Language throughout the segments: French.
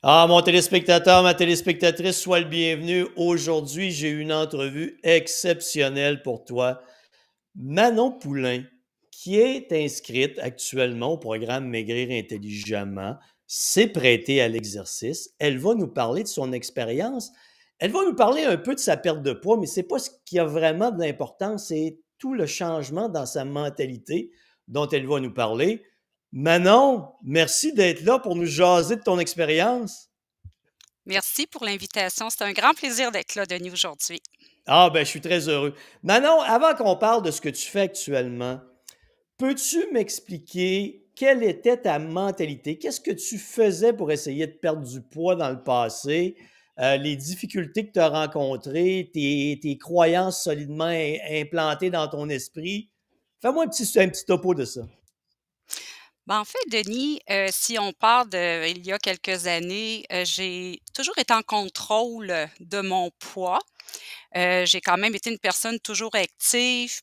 Ah, mon téléspectateur, ma téléspectatrice, sois le bienvenu. Aujourd'hui, j'ai une entrevue exceptionnelle pour toi. Manon Poulain, qui est inscrite actuellement au programme Maigrir intelligemment, s'est prêtée à l'exercice. Elle va nous parler de son expérience. Elle va nous parler un peu de sa perte de poids, mais c'est pas ce qui a vraiment de l'importance, c'est tout le changement dans sa mentalité dont elle va nous parler. Manon, merci d'être là pour nous jaser de ton expérience. Merci pour l'invitation. C'est un grand plaisir d'être là, Denis, aujourd'hui. Ah, ben, je suis très heureux. Manon, avant qu'on parle de ce que tu fais actuellement, peux-tu m'expliquer quelle était ta mentalité? Qu'est-ce que tu faisais pour essayer de perdre du poids dans le passé? Les difficultés que tu as rencontrées, tes croyances solidement implantées dans ton esprit. Fais-moi un petit topo de ça. En fait, Denis, si on parle il y a quelques années, j'ai toujours été en contrôle de mon poids. J'ai quand même été une personne toujours active,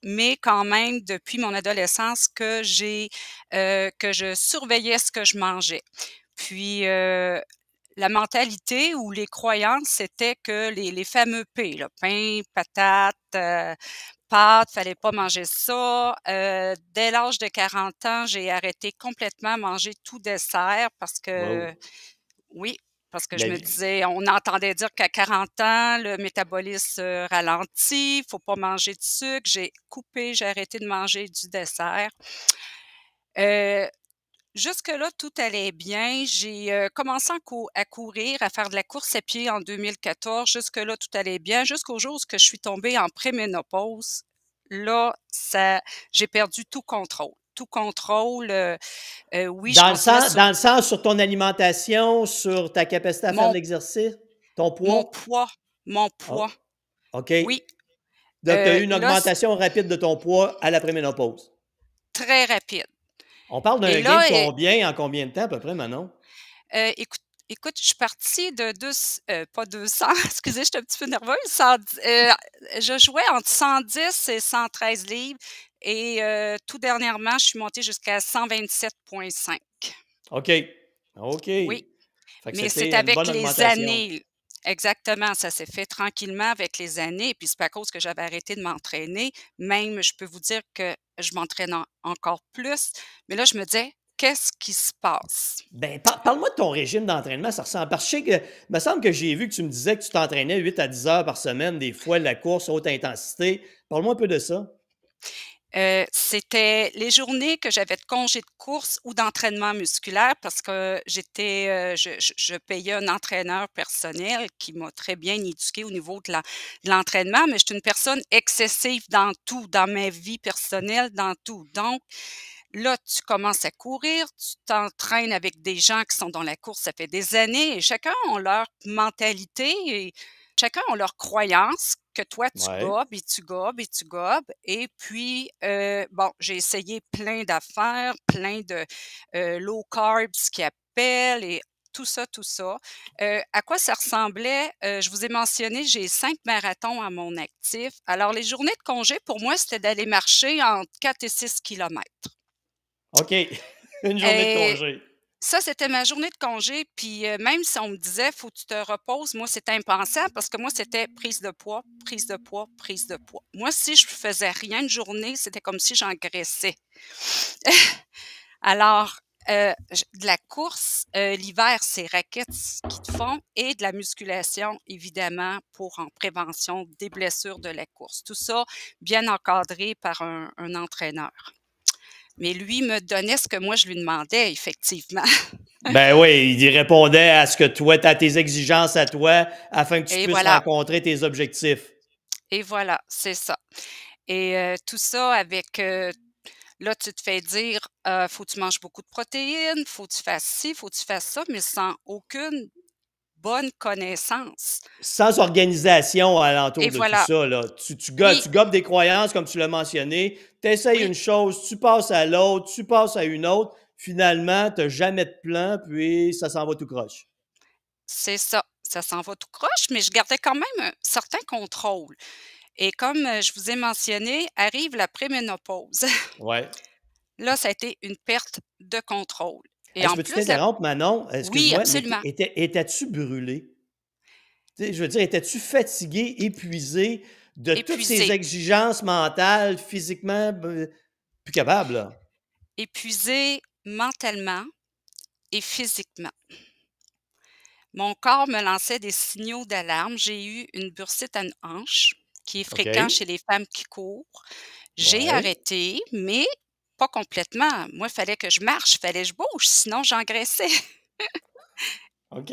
mais quand même depuis mon adolescence que je surveillais ce que je mangeais. Puis, la mentalité ou les croyances, c'était que les fameux P, là, pain, patates, pâtes, fallait pas manger ça. Dès l'âge de 40 ans, j'ai arrêté complètement à manger tout dessert parce que Wow. oui, parce que je La me vie. disais on entendait dire qu'à 40 ans, le métabolisme, ralentit, faut pas manger de sucre. J'ai arrêté de manger du dessert. Heu Jusque-là, tout allait bien. J'ai, commencé à courir, à faire de la course à pied en 2014. Jusque-là, tout allait bien, jusqu'au jour où je suis tombée en préménopause. Là, ça j'ai perdu tout contrôle. Tout contrôle, oui, je continuais sur Dans le sens sur ton alimentation, sur ta capacité à faire de mon l'exercice, ton mon poids? poids mon Oh, poids. OK. Oui, Donc, tu as eu une là, c augmentation rapide de ton poids à la préménopause. très rapide On parle et d'un gain de là, combien en combien de temps à peu près, Manon? écoute, je suis partie de pas 200, excusez, j'étais un petit peu nerveuse, je jouais entre 110 et 113 livres et tout dernièrement, je suis montée jusqu'à 127,5. OK. OK. Oui, Fait que mais c'est c'était une avec bonne les augmentation. années. Exactement, ça s'est fait tranquillement avec les années, puis c'est pas à cause que j'avais arrêté de m'entraîner. Même, je peux vous dire que je m'entraîne encore plus, mais là, je me disais: «Qu'est-ce qui se passe?» Ben, parle-moi de ton régime d'entraînement, ça ressemble. Parce que je sais que, il me semble que j'ai vu que tu me disais que tu t'entraînais 8 à 10 heures par semaine, des fois la course haute intensité. Parle-moi un peu de ça. C'était les journées que j'avais de congé de course ou d'entraînement musculaire parce que je payais un entraîneur personnel qui m'a très bien éduquée au niveau de l'entraînement, mais je suis une personne excessive dans tout, dans ma vie personnelle, dans tout. Donc là, tu commences à courir, tu t'entraînes avec des gens qui sont dans la course, ça fait des années et chacun a leur mentalité et chacun a leurs croyances que toi tu Ouais. gobes et tu gobes et tu gobes et puis, bon, j'ai essayé plein d'affaires, plein de, low carbs qui appellent et tout ça, tout ça. À quoi ça ressemblait? Je vous ai mentionné, j'ai 5 marathons à mon actif. Alors les journées de congé pour moi, c'était d'aller marcher entre 4 et 6 kilomètres. OK. Une journée de Et congé. ça, c'était ma journée de congé, puis, même si on me disait: «Faut que tu te reposes», moi, c'était impensable parce que moi, c'était prise de poids, prise de poids, prise de poids. Moi, si je faisais rien une journée, c'était comme si j'engraissais. Alors, j de la course, l'hiver, c'est raquettes qui te font et de la musculation, évidemment, pour en prévention des blessures de la course. Tout ça bien encadré par un entraîneur. Mais lui me donnait ce que moi je lui demandais, effectivement. Ben oui, il répondait à ce que toi, à tes exigences à toi, afin que tu Et puisses voilà. rencontrer tes objectifs. Et voilà, c'est ça. Et tout ça avec, là, tu te fais dire, «Faut que tu manges beaucoup de protéines, faut que tu fasses ci, faut que tu fasses ça», mais sans aucune bonne connaissance. Sans organisation Et alentour de tout voilà. ça, là. Oui, Tu gobes des croyances, comme tu l'as mentionné, tu essayes oui, une chose, tu passes à l'autre, tu passes à une autre. Finalement, tu n'as jamais de plan, puis ça s'en va tout croche. c'est ça. Ça s'en va tout croche, mais je gardais quand même un certain contrôle. Et comme, je vous ai mentionné, arrive la préménopause. Ouais. Là, ça a été une perte de contrôle. Et Hey, je en peux-tu plus, la t'interrompre, Manon? oui, Excuse-moi, mais absolument. étais-tu brûlé? Tu sais, je veux dire, étais-tu fatigué, épuisé de toutes ces Épuisée, exigences mentales, physiquement, plus capable, là? épuisée mentalement et physiquement. Mon corps me lançait des signaux d'alarme. J'ai eu une bursite à une hanche, qui est fréquent OK. chez les femmes qui courent. J'ai Ouais. arrêté, mais pas complètement. Moi, il fallait que je marche, il fallait que je bouge, sinon j'engraissais.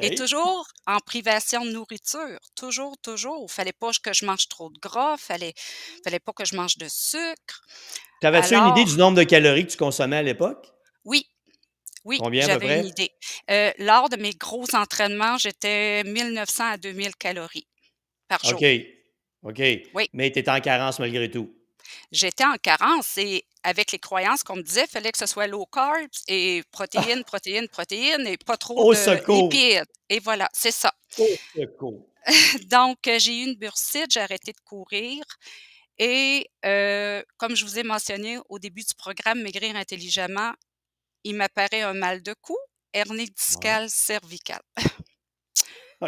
Et OK. toujours en privation de nourriture, toujours, toujours. Fallait pas que je mange trop de gras, fallait pas que je mange de sucre. T'avais-tu une idée du Alors nombre de calories que tu consommais à l'époque? oui, oui, Combien à peu j'avais une près? idée. Lors de mes gros entraînements, j'étais 1 900 à 2 000 calories par OK. jour. OK. Oui, Mais tu étais en carence malgré tout. j'étais en carence et avec les croyances qu'on me disait, il fallait que ce soit low carbs et protéines, protéines, protéines et pas trop Au de secours! lipides et voilà, c'est ça. Au secours! Donc j'ai eu une bursite, j'ai arrêté de courir et comme je vous ai mentionné au début du programme Maigrir intelligemment, il m'apparaît un mal de cou, hernie Ouais. discale cervicale.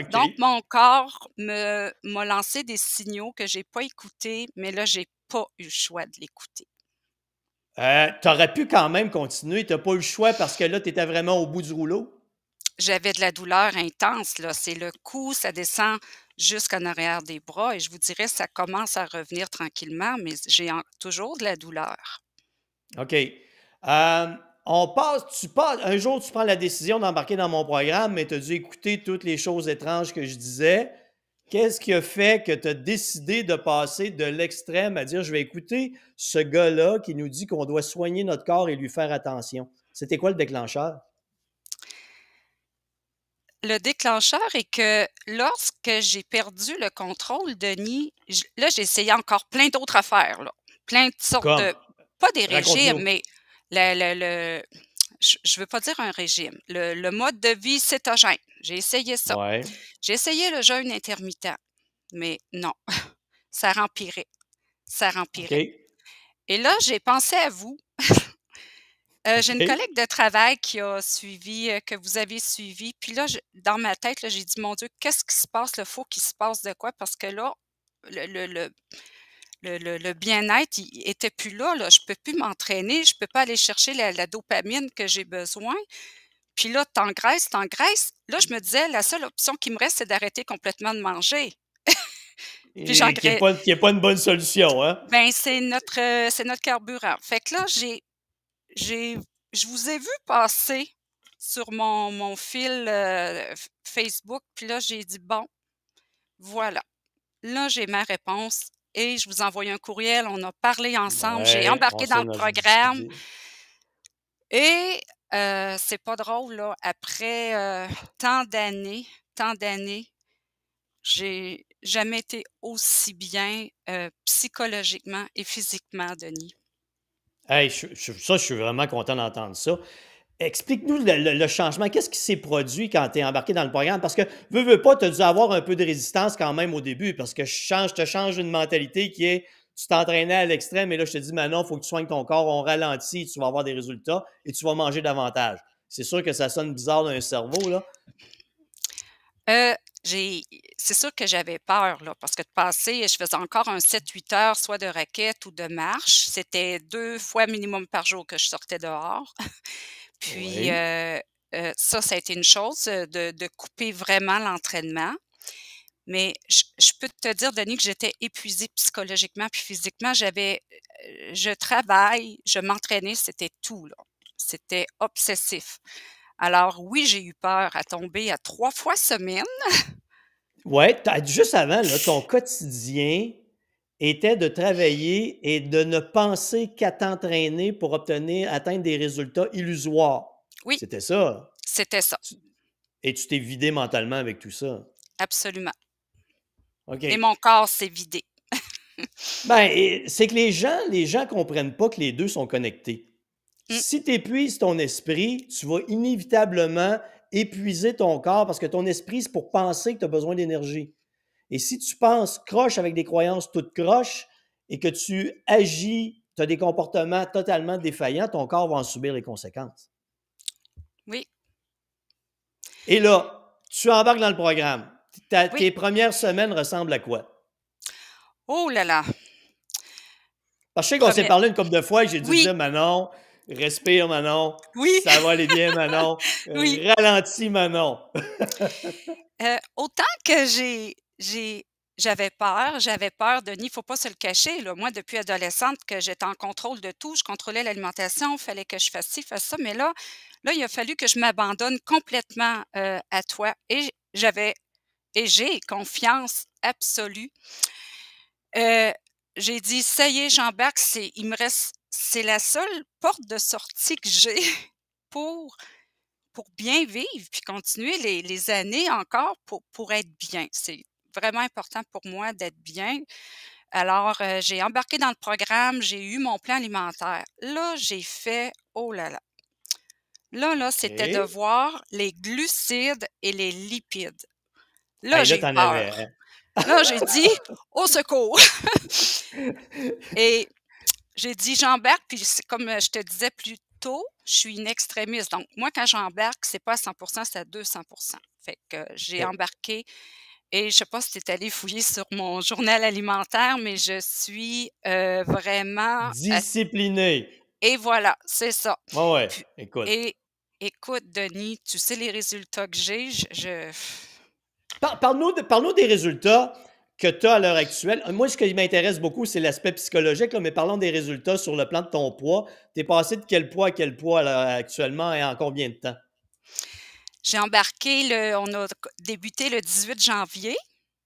Donc OK. mon corps me m'a lancé des signaux que j'ai pas écoutés, mais là, j'ai pas eu le choix de l'écouter. Tu aurais pu quand même continuer, tu pas eu le choix parce que là, tu étais vraiment au bout du rouleau? J'avais de la douleur intense, là, c'est le cou, ça descend jusqu'en arrière des bras et je vous dirais, ça commence à revenir tranquillement, mais j'ai toujours de la douleur. OK. Tu passes un jour, tu prends la décision d'embarquer dans mon programme, mais tu as dû écouter toutes les choses étranges que je disais. Qu'est-ce qui a fait que tu as décidé de passer de l'extrême à dire: «Je vais écouter ce gars-là qui nous dit qu'on doit soigner notre corps et lui faire attention»? C'était quoi le déclencheur? Le déclencheur est que lorsque j'ai perdu le contrôle, Denis, j'ai essayé encore plein d'autres affaires, là. Plein de sortes Comme? de pas des régimes, Raconte-nous. mais le je veux pas dire un régime, le mode de vie cétogène. J'ai essayé ça. Ouais. J'ai essayé le jeûne intermittent, mais non, ça rempirait, ça rempirait. OK. Et là, j'ai pensé à vous. J'ai une OK. collègue de travail qui a suivi, que vous avez suivi, puis là, je dans ma tête, là, j'ai dit: «Mon Dieu, qu'est-ce qui se passe là? Faut qu'il se passe de quoi?» parce que là, le le le le bien-être, il était plus là, là. Je peux plus m'entraîner, je peux pas aller chercher la dopamine que j'ai besoin. Puis là, tu engraisses. Là, je me disais: «La seule option qui me reste, c'est d'arrêter complètement de manger». Puis Et j'engraisse qui est pas une bonne solution, hein? ben, c'est notre carburant. Fait que là, j'ai je vous ai vu passer sur mon fil, Facebook, puis là, j'ai dit: «Bon, voilà, là, j'ai ma réponse» et je vous ai envoyé un courriel, on a parlé ensemble, j'ai Ouais, on embarqué dans le s'en a programme discuté. et c'est pas drôle, là, après, tant d'années, j'ai jamais été aussi bien, psychologiquement et physiquement, Denis. Hey, je suis vraiment content d'entendre ça. Explique-nous le changement. Qu'est-ce qui s'est produit quand tu es embarqué dans le programme? Parce que, veux pas, tu as dû avoir un peu de résistance quand même au début, parce que je te change une mentalité qui est, tu t'entraînais à l'extrême, et là, je te dis: «Manon, il faut que tu soignes ton corps, on ralentit, tu vas avoir des résultats et tu vas manger davantage». C'est sûr que ça sonne bizarre dans un cerveau, là. Heu, j'ai c'est sûr que j'avais peur, là, parce que de passer je faisais encore un 7 8 heures soit de raquettes ou de marche. C'était 2 fois minimum par jour que je sortais dehors. Puis, Oui. ça a été une chose, de couper vraiment l'entraînement. Mais je peux te dire, Denis, que j'étais épuisée psychologiquement puis physiquement. Je travaille, je m'entraînais, c'était tout, là. C'était obsessif. Alors oui, j'ai eu peur à tomber à 3 fois semaine. Ouais, juste avant, là, ton quotidien était de travailler et de ne penser qu'à t'entraîner pour atteindre des résultats illusoires. Oui, C'était ça? c'était ça, Tu Et tu t'es vidé mentalement avec tout ça? absolument. Et OK. mon corps s'est vidé. Ben, c'est que les gens comprennent pas que les 2 sont connectés. Mmh, Si tu épuises ton esprit, tu vas inévitablement épuiser ton corps parce que ton esprit, c'est pour penser que tu as besoin d'énergie. Et si tu penses croche avec des croyances toutes croches et que tu agis, tu as des comportements totalement défaillants, ton corps va en subir les conséquences. oui, Et là, tu embarques dans le programme. oui. Tes premières semaines ressemblent à quoi? Oh là là! Parce que je sais qu'on s'est Premier parlé une couple de fois et j'ai dû te oui, dire, Manon, respire, Manon, oui, ça va aller bien, Manon, oui. ralentis, Manon. Autant que j'avais peur, Denis, il faut pas se le cacher, là. Moi, depuis adolescente, que j'étais en contrôle de tout, je contrôlais l'alimentation, il fallait que je fasse ci, fasse ça, mais là, il a fallu que je m'abandonne complètement, à toi et j'ai confiance absolue. Heu, j'ai dit: «Ça y est, j'embarque, c'est la seule porte de sortie que j'ai pour bien vivre puis continuer les années encore pour être bien. C'est vraiment important pour moi d'être bien. Alors, j'ai embarqué dans le programme, j'ai eu mon plan alimentaire. Là, j'ai fait: «Oh là là!» Là, c'était de OK. voir les glucides et les lipides. Là, Hey, là, j'ai eu t'en avais, peur. hein? Là, j'ai dit: «Au secours!» et j'ai dit: «J'embarque», puis c'est comme, je te disais plus tôt, je suis une extrémiste. Donc moi, quand j'embarque, c'est pas à 100, c'est à 200. Fait que j'ai OK. embarqué et je sais pas si tu es allé fouiller sur mon journal alimentaire, mais je suis, vraiment Discipliné. et voilà, c'est ça. Ouais, ouais, Puis écoute. et écoute, Denis, tu sais les résultats que j'ai, je Parle-nous des résultats que tu as à l'heure actuelle. Moi, ce qui m'intéresse beaucoup, c'est l'aspect psychologique, là, mais parlons des résultats sur le plan de ton poids. Tu es passé de quel poids à quel poids là, actuellement et en combien de temps? j'ai embarqué on a débuté le 18 janvier.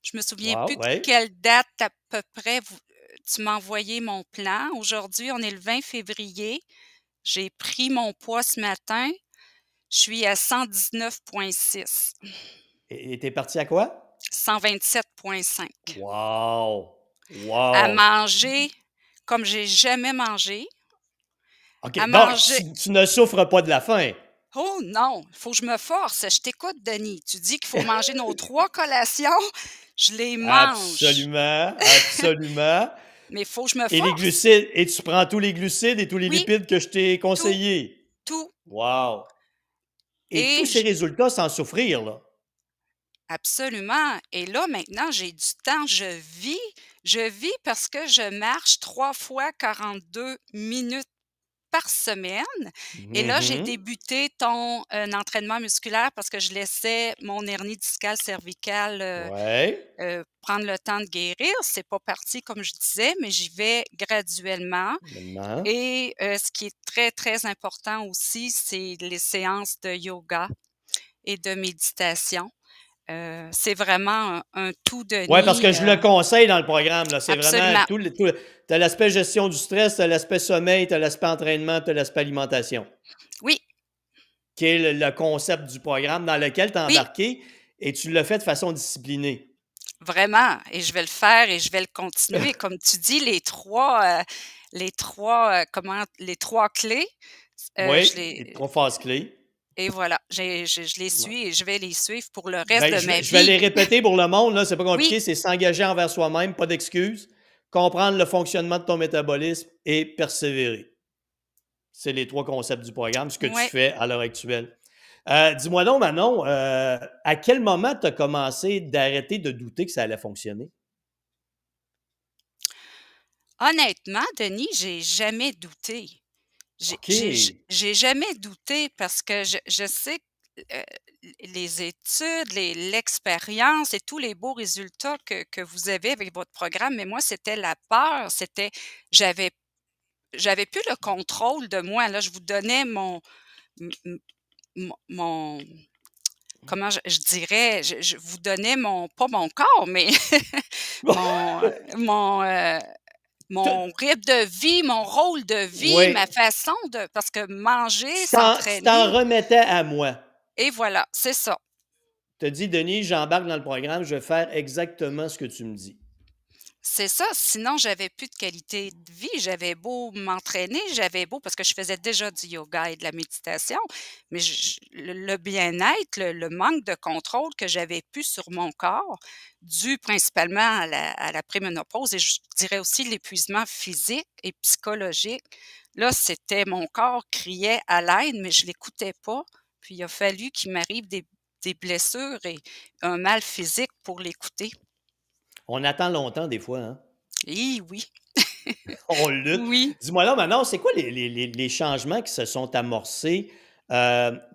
Je me souviens Wow, plus ouais. quelle date à peu près tu m'as envoyé mon plan. Aujourd'hui, on est le 20 février. J'ai pris mon poids ce matin. Je suis à 119,6, Et tu es parti à quoi? 127,5. Wow! À Wow! manger comme j'ai jamais mangé, à OK, donc manger tu ne souffres pas de la faim. oh non, il faut que je me force. Je t'écoute, Denis. Tu dis qu'il faut manger nos 3 collations, je les mange, Absolument, absolument. mais il faut que je me Et les force. glucides, et tu prends tous les glucides et tous les Oui, lipides que je t'ai tout, conseillés. tout Wow! Et tous et ces j résultats sans souffrir, là. absolument et là, maintenant, j'ai du temps. Je vis parce que je marche 3 fois 42 minutes par semaine et là, j'ai Mhm. débuté ton, entraînement musculaire parce que je laissais mon hernie discale cervicale, Ouais. prendre le temps de guérir. C'est pas parti comme je disais, mais j'y vais graduellement Maintenant. et ce qui est très, très important aussi, c'est les séances de yoga et de méditation. C'est vraiment un tout, Ouais, parce que Denis, je le conseille dans le programme, là. C'est vraiment absolument. tu as l'aspect gestion du stress, tu as l'aspect sommeil, tu as l'aspect entraînement, tu as l'aspect alimentation, Oui, qui est le concept du programme dans lequel tu as oui, embarqué et tu le fais de façon disciplinée. vraiment et je vais le faire et je vais le continuer. Comme tu dis, les 3 clés, je Oui, les les trois phases clés. et voilà, je les suis et je vais les suivre pour le reste Ben, de ma je vais vie. les répéter pour le monde, là, c'est pas Oui, compliqué, c'est s'engager envers soi-même, pas d'excuses, comprendre le fonctionnement de ton métabolisme et persévérer. C'est les trois concepts du programme, ce que tu ouais. fais à l'heure actuelle. Dis-moi donc, Manon, à quel moment tu as commencé d'arrêter de douter que ça allait fonctionner? Honnêtement, Denis, j'ai jamais douté. OK. J'ai jamais douté parce que je sais que, les études, l'expérience et tous les beaux résultats que vous avez avec votre programme, mais moi, c'était la peur, j'avais j'avais plus le contrôle de moi. Là, je vous donnais m m mon comment je dirais? Je vous donnais pas mon corps, mais mon, mon rythme de vie, mon rôle de vie, Oui, ma façon de parce que manger, tu t'en s'entraîner remettais à moi. et voilà, c'est ça. Tu as dit, Denis, j'embarque dans le programme, je vais faire exactement ce que tu me dis. C'est ça, sinon j'avais plus de qualité de vie. J'avais beau m'entraîner, j'avais beau parce que je faisais déjà du yoga et de la méditation, mais le bien-être, le manque de contrôle que j'avais plus sur mon corps, dû principalement à la préménopause et je dirais aussi l'épuisement physique et psychologique. Là, c'était mon corps criait à l'aide, mais je l'écoutais pas Puis il a fallu qu'il m'arrive des blessures et un mal physique pour l'écouter. On attend longtemps des fois, hein? Oui, On lutte. oui. Dis-moi là, maintenant, c'est quoi les changements qui se sont amorcés? Tu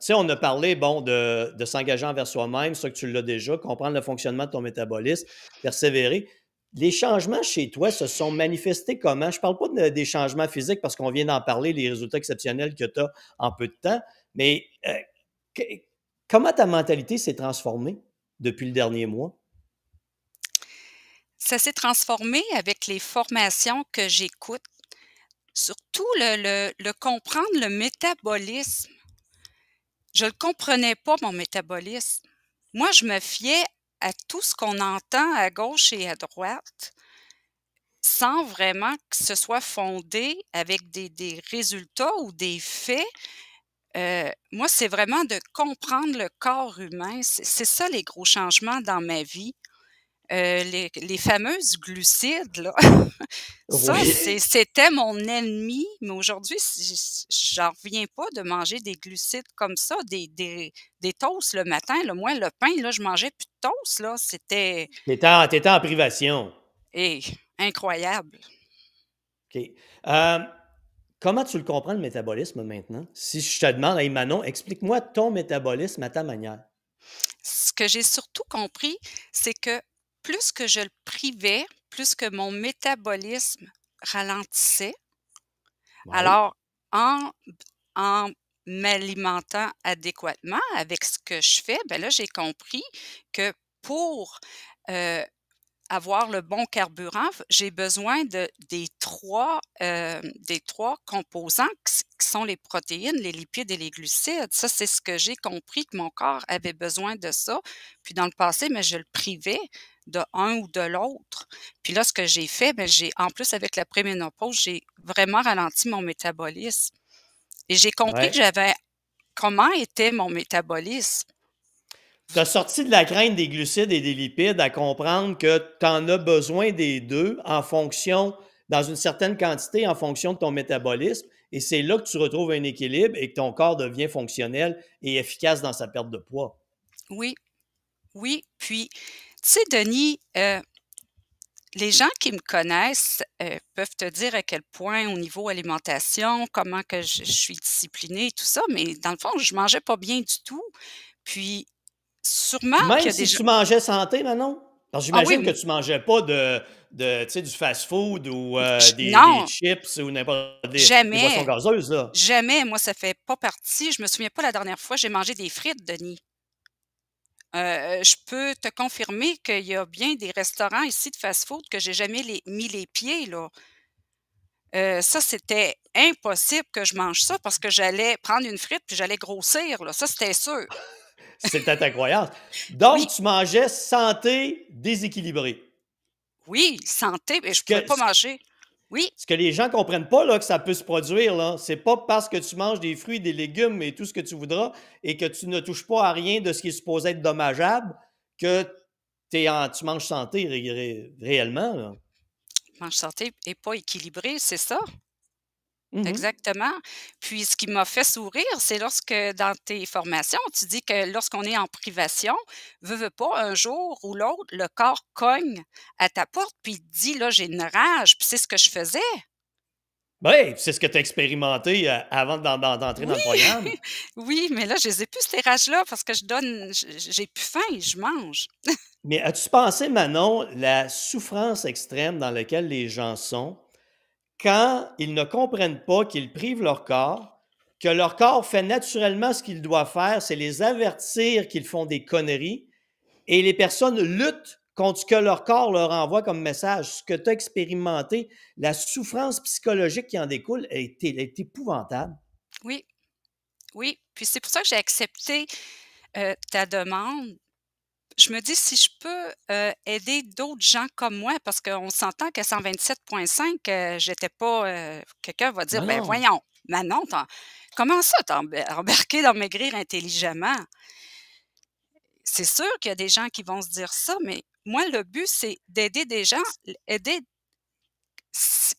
sais, on a parlé, bon, de s'engager envers soi-même, ça que tu l'as déjà, comprendre le fonctionnement de ton métabolisme, persévérer. Les changements chez toi se sont manifestés comment? Je parle pas des changements physiques parce qu'on vient d'en parler, les résultats exceptionnels que tu as en peu de temps, mais que- comment ta mentalité s'est transformée depuis le dernier mois? Ça s'est transformé avec les formations que j'écoute, surtout le comprendre le métabolisme. Je le comprenais pas, mon métabolisme. Moi, je me fiais à tout ce qu'on entend à gauche et à droite, sans vraiment que ce soit fondé avec des résultats ou des faits. Moi, c'est vraiment de comprendre le corps humain. C'est ça les gros changements dans ma vie. Les fameuses glucides là, ça Oui. c'était mon ennemi, mais aujourd'hui, j'en reviens pas de manger des glucides comme ça, des toasts le matin, là. Moi, le pain, là, je mangeais plus de toast, là, c'était, T'étais en privation. hé, incroyable. OK. Comment tu le comprends, le métabolisme, maintenant? Si je te demande: «Hey Manon, explique-moi ton métabolisme à ta manière». Ce que j'ai surtout compris, c'est que plus que je le privais, plus que mon métabolisme ralentissait. Oui. Alors en en m'alimentant adéquatement avec ce que je fais, ben là, j'ai compris que pour, heu, avoir le bon carburant, j'ai besoin des 3 composants qui sont les protéines, les lipides et les glucides. Ça, c'est ce que j'ai compris que mon corps avait besoin de ça. Puis dans le passé, mais je le privais de un ou de l'autre. Puis là, ce que j'ai fait, ben j'ai en plus avec la préménopause, j'ai vraiment ralenti mon métabolisme et j'ai compris que Ouais. j'avais comment était mon métabolisme. Tu as sorti de la crainte des glucides et des lipides à comprendre que tu en as besoin des 2 en fonction dans une certaine quantité en fonction de ton métabolisme et c'est là que tu retrouves un équilibre et que ton corps devient fonctionnel et efficace dans sa perte de poids. Oui, oui, puis tu sais, Denis, les gens qui me connaissent, peuvent te dire à quel point au niveau alimentation, comment que je suis disciplinée et tout ça, mais dans le fond, je mangeais pas bien du tout. Puis sûrement qu'il Même y a des si gens tu mangeais santé, Manon? Parce que ah oui, j'imagine que tu mangeais pas tu sais, du fast-food ou des non, chips ou n'importe des boissons jamais, gazeuses, là. jamais, moi ça fait pas partie. Je me souviens pas la dernière fois, j'ai mangé des frites, Denis. Je peux te confirmer qu'il y a bien des restaurants ici de fast-food que j'ai jamais mis les pieds, là. Ça, c'était impossible que je mange ça parce que j'allais prendre une frite puis j'allais grossir, là, ça, c'était sûr. C'était ta croyance. Oui, Donc, tu mangeais santé déséquilibrée. oui, santé, mais Ce je pouvais que, pas ce manger. Oui, ce que les gens comprennent pas, là, que ça peut se produire, là, c'est pas parce que tu manges des fruits, des légumes et tout ce que tu voudras et que tu ne touches pas à rien de ce qui est supposé être dommageable que tu manges santé réellement, là. mange santé et pas équilibré, c'est ça, Mhm. exactement. Puis ce qui m'a fait sourire, c'est lorsque dans tes formations, tu dis que lorsqu'on est en privation, veux pas, un jour ou l'autre, le corps cogne à ta porte puis il te dit: «Là, j'ai une rage», puis c'est ce que je faisais. Oui, c'est ce que tu as expérimenté avant d'entrer dans Oui, le programme. oui, mais là, je les ai plus ces rages-là parce que je donne j'ai plus faim, je mange. Mais as-tu pensé, Manon, la souffrance extrême dans laquelle les gens sont quand ils ne comprennent pas qu'ils privent leur corps, que leur corps fait naturellement ce qu'il doit faire, c'est les avertir qu'ils font des conneries, et les personnes luttent contre ce que leur corps leur envoie comme message. Ce que tu as expérimenté, la souffrance psychologique qui en découle est épouvantable. Oui, oui, puis c'est pour ça que j'ai accepté, ta demande. Je me dis si je peux, aider d'autres gens comme moi parce qu'on s'entend qu'à 127,5, j'étais pas, quelqu'un va dire: Non, «Ben non. voyons, Manon, comment ça tu embarqué dans maigrir intelligemment?» C'est sûr qu'il y a des gens qui vont se dire ça, mais moi le but c'est d'aider des gens, aider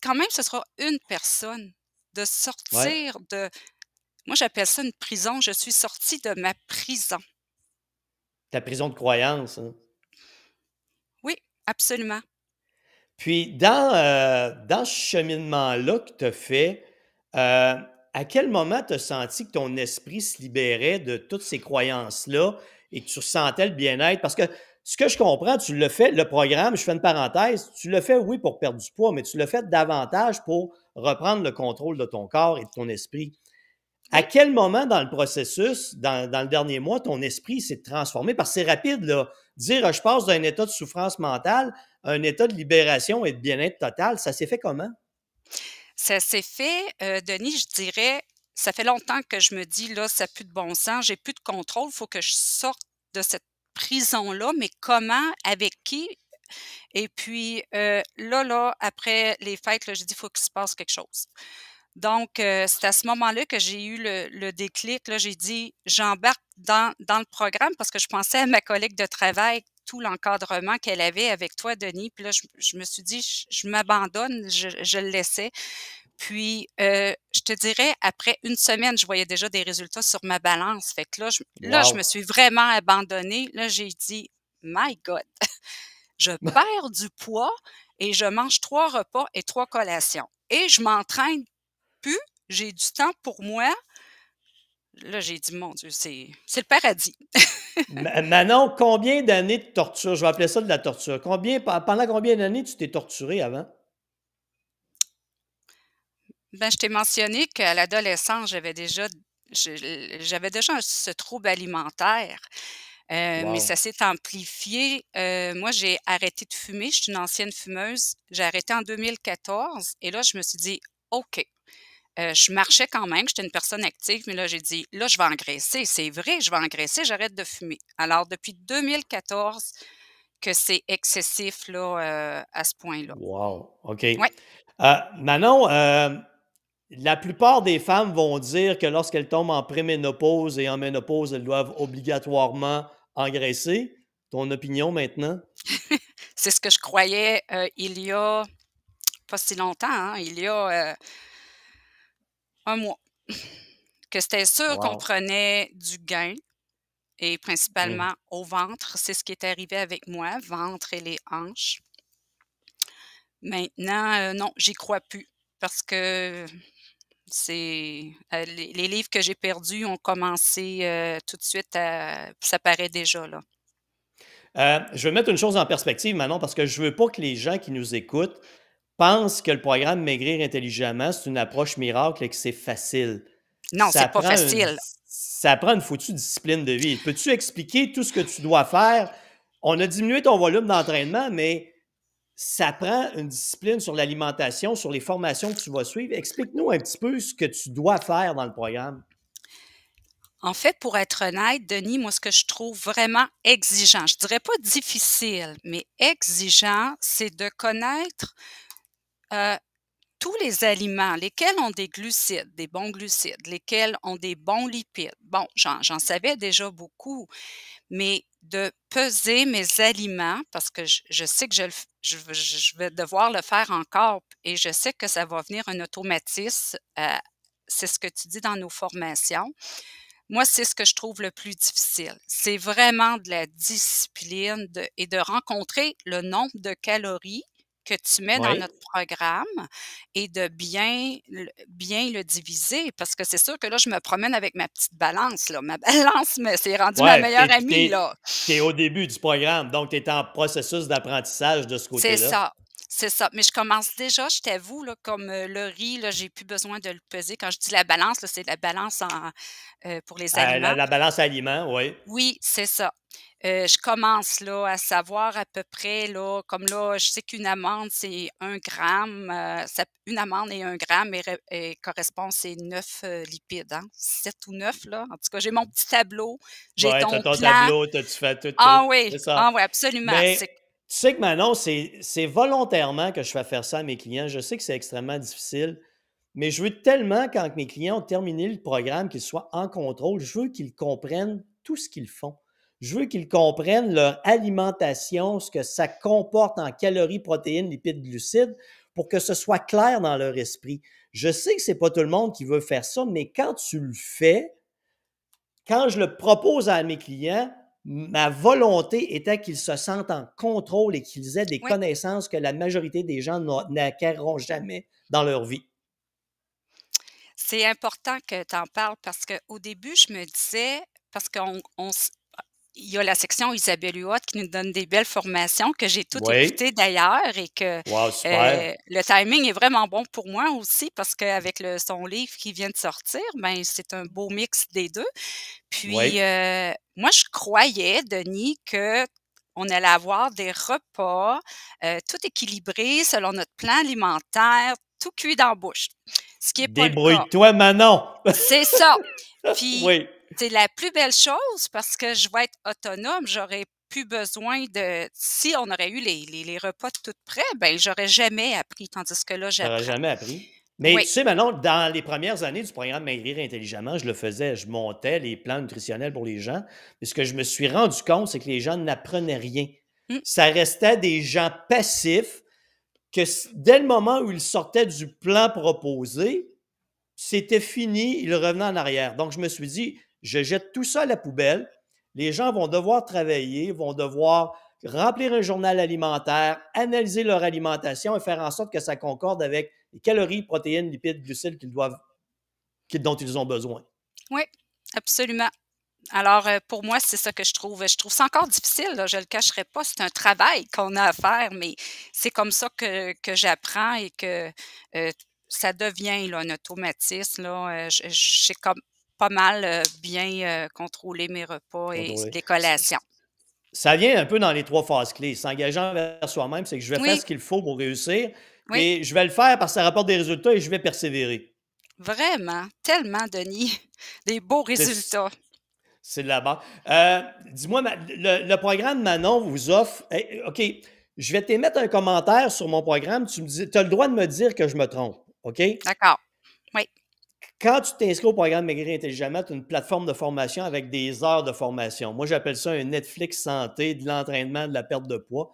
quand même ce sera une personne, de Ouais. sortir Moi, j'appelle ça une prison. Je suis sortie de ma prison. Ta prison de croyance, hein. Oui, absolument. Puis, dans ce cheminement-là que tu as fait, à quel moment tu as senti que ton esprit se libérait de toutes ces croyances-là et que tu ressentais le bien-être? Parce que ce que je comprends, tu l'as fait, le programme, je fais une parenthèse, tu l'as fait, oui, pour perdre du poids, mais tu l'as fait davantage pour reprendre le contrôle de ton corps et de ton esprit. À Oui. quel moment dans le processus, dans le dernier mois, ton esprit s'est transformé? Parce que c'est rapide, là. Dire, je passe d'un état de souffrance mentale à un état de libération et de bien-être total, ça s'est fait comment? Ça s'est fait, Denis, je dirais, ça fait longtemps que je me dis: «Là, ça a plus de bon sens, j'ai plus de contrôle, il faut que je sorte de cette prison-là», mais comment? Avec qui? Et puis, là, après les fêtes, là, j'ai dit: «Il faut qu'il se passe quelque chose». Donc, c'est à ce moment-là que j'ai eu le déclic, là, j'ai dit: «J'embarque dans le programme» parce que je pensais à ma collègue de travail, tout l'encadrement qu'elle avait avec toi, Denis, puis là, je me suis dit: Je m'abandonne», je le laissais. Puis, je te dirais, après une semaine, je voyais déjà des résultats sur ma balance. Fait que là, je me Wow! suis vraiment abandonnée. Là, j'ai dit: «My God, je perds du poids et je mange 3 repas et 3 collations et je m'entraîne plus, j'ai du temps pour moi». Là, j'ai dit: «Mon Dieu, c'est le paradis». Manon, combien d'années de torture? Je vais appeler ça de la torture. Pendant combien d'années tu t'es torturé avant? Ben, je t'ai mentionné qu'à l'adolescence, j'avais déjà ce trouble alimentaire, mais ça Wow! s'est amplifié. Moi, j'ai arrêté de fumer, je suis une ancienne fumeuse. J'ai arrêté en 2014 et là, je me suis dit: «OK». Je marchais quand même, j'étais une personne active, mais là, j'ai dit: «Là, je vais engraisser, c'est vrai, je vais engraisser, j'arrête de fumer». Alors depuis 2014 que c'est excessif là, à ce point-là. Wow! OK. Ouais. Manon, la plupart des femmes vont dire que lorsqu'elles tombent en préménopause et en ménopause, elles doivent obligatoirement engraisser. Ton opinion maintenant? C'est ce que je croyais, il y a pas si longtemps, hein, il y a, 1 mois, que c'était sûr qu'on Wow! prenait du gain et Mmh. principalement au ventre. C'est ce qui est arrivé avec moi, ventre et les hanches. Maintenant, non, j'y crois plus parce que les livres que j'ai perdus ont commencé, tout de suite à ça paraît déjà là. Je vais mettre une chose en perspective, Manon, parce que je veux pas que les gens qui nous écoutent pensent que le programme Maigrir intelligemment, c'est une approche miracle et que c'est facile. Non, Ça c'est pas prend une facile. ça prend une foutue discipline de vie. Peux-tu expliquer tout ce que tu dois faire? On a diminué ton volume d'entraînement, mais ça prend une discipline sur l'alimentation, sur les formations que tu vas suivre. Explique-nous un petit peu ce que tu dois faire dans le programme. En fait, pour être honnête, Denis, moi, ce que je trouve vraiment exigeant, je dirais pas difficile, mais exigeant, c'est de connaître, heu, tous les aliments, lesquels ont des glucides, des bons glucides, lesquels ont des bons lipides. Bon, j'en savais déjà beaucoup, mais de peser mes aliments parce que je sais que je vais devoir le faire encore et je sais que ça va venir un automatisme, c'est ce que tu dis dans nos formations. Moi, c'est ce que je trouve le plus difficile. C'est vraiment de la discipline et de rencontrer le nombre de calories que tu mets dans Oui. notre programme et de bien le diviser parce que c'est sûr que là, je me promène avec ma petite balance là. Ma balance, mais c'est rendu ma Ouais, meilleure puis amie là. tu es au début du programme, donc tu es en processus d'apprentissage de ce C'est côté-là. ça, c'est ça. Mais je commence déjà, je t'avoue là, comme, le riz là, j'ai plus besoin de le peser. Quand je dis la balance là, c'est la balance pour les La aliments. la balance aliments, oui. Oui, c'est ça. Je commence là à savoir à peu près là, comme là, je sais qu'une amande, c'est 1 gramme, une amande et 1 gramme et correspond c'est 9 lipides, hein, 7 ou 9 là. En tout cas, j'ai mon petit tableau, j'ai Ouais, tu as ton ton plan. tableau, tu fais tout, c'est Ah ça. oui, absolument. Mais tu sais que Manon, c'est volontairement que je fais faire ça à mes clients. Je sais que c'est extrêmement difficile, mais je veux tellement, quand mes clients ont terminé le programme, qu'ils soient en contrôle. Je veux qu'ils comprennent tout ce qu'ils font. Je veux qu'ils comprennent leur alimentation, ce que ça comporte en calories, protéines, lipides, glucides, pour que ce soit clair dans leur esprit. Je sais que c'est pas tout le monde qui veut faire ça, mais quand tu le fais, quand je le propose à mes clients, ma volonté était qu'ils se sentent en contrôle et qu'ils aient des Oui. connaissances que la majorité des gens n'acquerront jamais dans leur vie. C'est important que tu en parles parce qu'au début, je me disais parce qu'on s il y a la section Isabelle Huot qui nous donne des belles formations que j'ai toutes Oui. écoutées d'ailleurs et que, Wow, super. le timing est vraiment bon pour moi aussi parce qu'avec son livre qui vient de sortir, ben, c'est un beau mix des 2. Puis, Oui. moi je croyais, Denis, qu'on allait avoir des repas, tout équilibrés selon notre plan alimentaire, tout cuit dans la bouche, ce qui est pas le cas. Débrouille-toi, Manon. C'est ça. Puis, Oui. c'est la plus belle chose parce que je vais être autonome. J'aurais plus besoin de si on aurait eu les repas tout prêts, ben j'aurais jamais appris, tandis que là, Tu n'auras j'apprends. jamais appris. Mais Oui. tu sais, Manon, dans les premières années du programme Maigrir intelligemment, je le faisais, je montais les plans nutritionnels pour les gens. Mais ce que je me suis rendu compte, c'est que les gens n'apprenaient rien. Mmh. Ça restait des gens passifs que dès le moment où ils sortaient du plan proposé, c'était fini, ils revenaient en arrière. Donc, je me suis dit, je jette tout ça à la poubelle. Les gens vont devoir travailler, vont devoir remplir un journal alimentaire, analyser leur alimentation et faire en sorte que ça concorde avec les calories, protéines, lipides, glucides dont ils ont besoin. Oui, absolument. Alors, pour moi, c'est ça que je trouve. Je trouve ça encore difficile, là, je le cacherai pas. C'est un travail qu'on a à faire, mais c'est comme ça que j'apprends et que, heu, ça devient là, un automatisme, là. Je sais comme pas mal, bien, contrôler mes repas et Contrôler. les collations. Ça vient un peu dans les 3 phases clés. S'engageant vers soi-même, c'est que je vais faire Oui, ce qu'il faut pour réussir oui, et je vais le faire parce que ça rapporte des résultats et je vais persévérer. vraiment, tellement, Denis, des beaux C'est résultats. C'est de la base. Dis-moi, le programme Manon vous offre. OK, je vais t'émettre un commentaire sur mon programme. Tu as le droit de me dire que je me trompe. OK? D'accord. Oui, Quand tu t'inscris au programme Maigrir intelligemment, tu as une plateforme de formation avec des heures de formation. Moi, j'appelle ça un Netflix santé, de l'entraînement, de la perte de poids.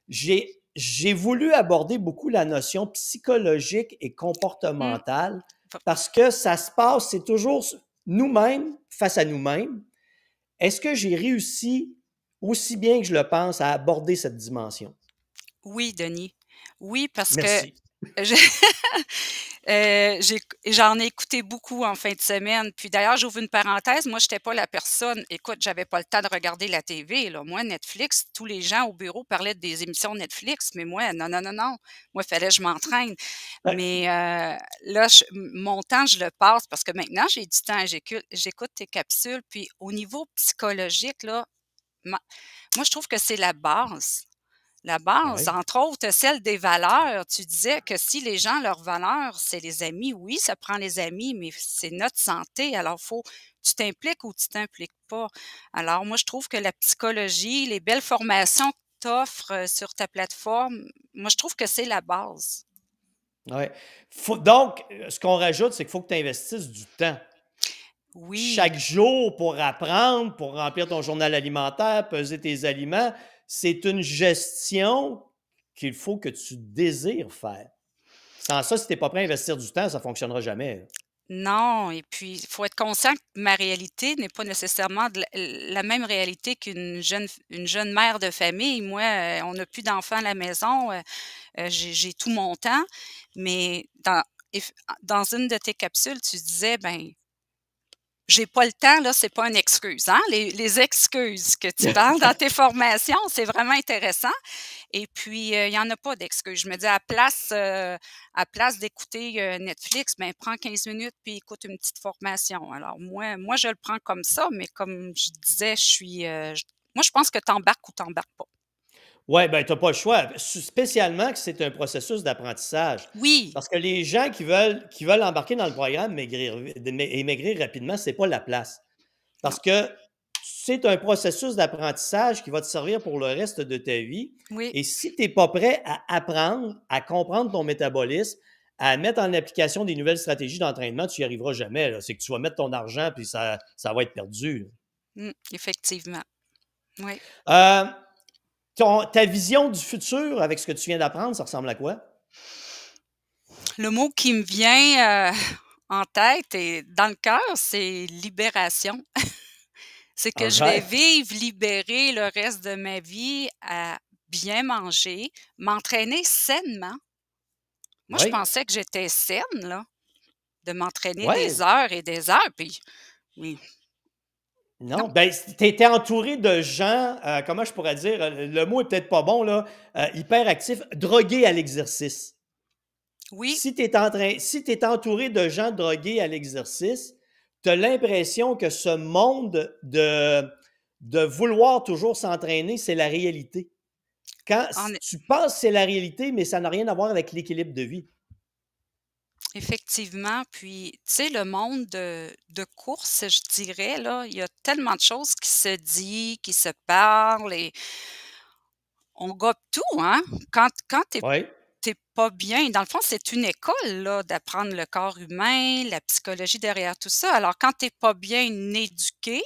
J'ai voulu aborder beaucoup la notion psychologique et mmh, comportementale v parce que ça se passe, c'est toujours nous-mêmes face à nous-mêmes. Est-ce que j'ai réussi aussi bien que je le pense à aborder cette dimension? oui, Denis. Oui, parce que Merci. je j'en ai écouté beaucoup en fin de semaine. Puis d'ailleurs, j'ouvre une parenthèse, moi, j'étais pas la personne écoute, j'avais pas le temps de regarder la TV, là. Moi, Netflix, tous les gens au bureau parlaient des émissions Netflix, mais moi, non, non, non, non. Moi, il fallait que je m'entraîne. Ouais, Mais, là, mon temps, je le passe parce que maintenant, j'ai du temps, j'écoute tes capsules. Puis au niveau psychologique, là, ma moi, je trouve que c'est la base. La base, ouais, entre autres, celle des valeurs. Tu disais que si les gens, leurs valeurs, c'est les amis, oui, ça prend les amis, mais c'est notre santé. Alors, faut tu t'impliques ou tu t'impliques pas. Alors, moi, je trouve que la psychologie, les belles formations que tu offres sur ta plateforme, moi, je trouve que c'est la base. ouais. Donc, ce qu'on rajoute, c'est qu'il faut que tu investisses du temps. Oui, Chaque jour pour apprendre, pour remplir ton journal alimentaire, peser tes aliments, c'est une gestion qu'il faut que tu désires faire. Sans ça, si tu n'es pas prêt à investir du temps, ça ne fonctionnera jamais. non, et puis il faut être conscient que ma réalité n'est pas nécessairement de la même réalité qu'une jeune mère de famille. Moi, on n'a plus d'enfants à la maison, j'ai tout mon temps, mais dans une de tes capsules, tu disais, ben, j'ai pas le temps, là, c'est pas une excuse, hein? Les excuses que tu parles dans tes formations, c'est vraiment intéressant. Et puis, il y en a pas d'excuses. Je me dis à place d'écouter, Netflix, ben, prends 15 minutes puis écoute une petite formation. Alors moi, je le prends comme ça, mais comme je disais, moi, je pense que tu embarques ou tu embarques pas. Oui, ben, tu n'as pas le choix. Spécialement que c'est un processus d'apprentissage. Oui, Parce que les gens qui veulent embarquer dans le programme et maigrir rapidement, ce n'est pas la place. non, Parce que c'est un processus d'apprentissage qui va te servir pour le reste de ta vie. oui, Et si tu n'es pas prêt à apprendre, à comprendre ton métabolisme, à mettre en application des nouvelles stratégies d'entraînement, tu n'y arriveras jamais, là. C'est que tu vas mettre ton argent puis ça va être perdu. effectivement. Oui. Ta vision du futur avec ce que tu viens d'apprendre, ça ressemble à quoi? le mot qui me vient, en tête et dans le cœur, c'est libération. C'est que je vais Alright. vivre libérée le reste de ma vie à bien manger, m'entraîner sainement. Moi, je Oui. pensais que j'étais saine, là, de m'entraîner des Oui. heures et des heures, puis oui, non, Non, ben, tu étais entouré de gens, comment je pourrais dire? Le mot est peut-être pas bon, là, hyperactifs, drogués à l'exercice. oui, Si tu es entouré de gens drogués à l'exercice, tu as l'impression que ce monde de vouloir toujours s'entraîner, c'est la réalité. Quand en tu penses que c'est la réalité, mais ça n'a rien à voir avec l'équilibre de vie. effectivement, puis, tu sais, le monde de course, je dirais, là, il y a tellement de choses qui se dit, qui se parlent et on gobe tout, hein? Quand Oui, tu pas bien dans le fond, c'est une école, là, d'apprendre le corps humain, la psychologie derrière tout ça. Alors quand tu pas bien éduqué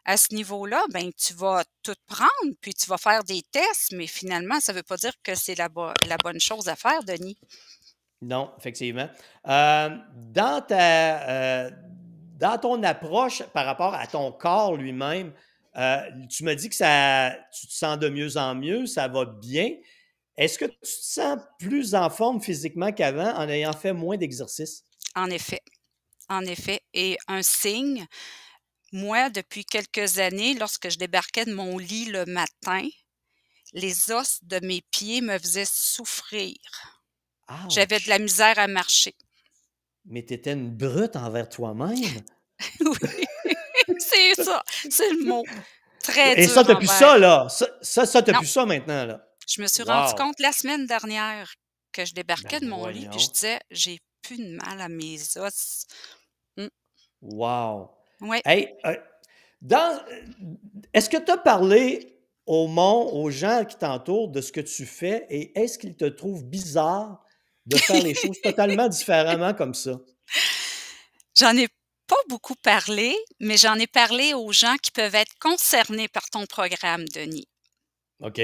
à ce niveau-là, ben, tu vas tout prendre, puis tu vas faire des tests, mais finalement, ça veut pas dire que c'est la bonne chose à faire, Denis. non, effectivement. Dans ton approche par rapport à ton corps lui-même, tu m'as dit que tu te sens de mieux en mieux, ça va bien. Est-ce que tu te sens plus en forme physiquement qu'avant en ayant fait moins d'exercice? En effet, et un signe, moi, depuis quelques années, lorsque je débarquais de mon lit le matin, les os de mes pieds me faisaient souffrir. J'avais de la Ouch! misère à marcher. Mais tu étais une brute envers toi-même. Oui, c'est ça, c'est le mot. Très Et dur ça, tu plus envers ça, là. Ça, tu non, plus ça maintenant, là. je me suis rendu Wow! compte la semaine dernière que je Ben débarquais de mon lit puis je voyons. disais: «J'ai plus de mal à mes os». Mmh, Wow! ouais. Hey, dans est-ce que tu as parlé aux gens qui t'entourent de ce que tu fais et est-ce qu'ils te trouvent bizarre de faire les choses totalement différemment comme ça? J'en ai pas beaucoup parlé, mais j'en ai parlé aux gens qui peuvent être concernés par ton programme, Denis. OK.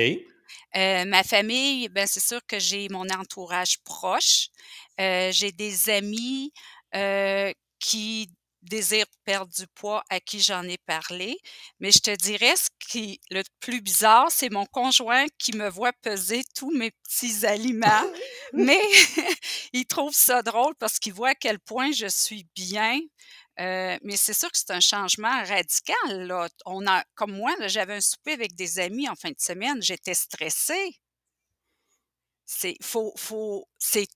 Ma famille, ben, c'est sûr que j'ai mon entourage proche. J'ai des amis, qui désirent perdre du poids à qui j'en ai parlé. Mais je te dirais ce qui le plus bizarre, c'est mon conjoint qui me voit peser tous mes petits aliments, mais il trouve ça drôle parce qu'il voit à quel point je suis bien. Mais c'est sûr que c'est un changement radical, là. On a comme moi, là, j'avais un souper avec des amis en fin de semaine, j'étais stressée. C'est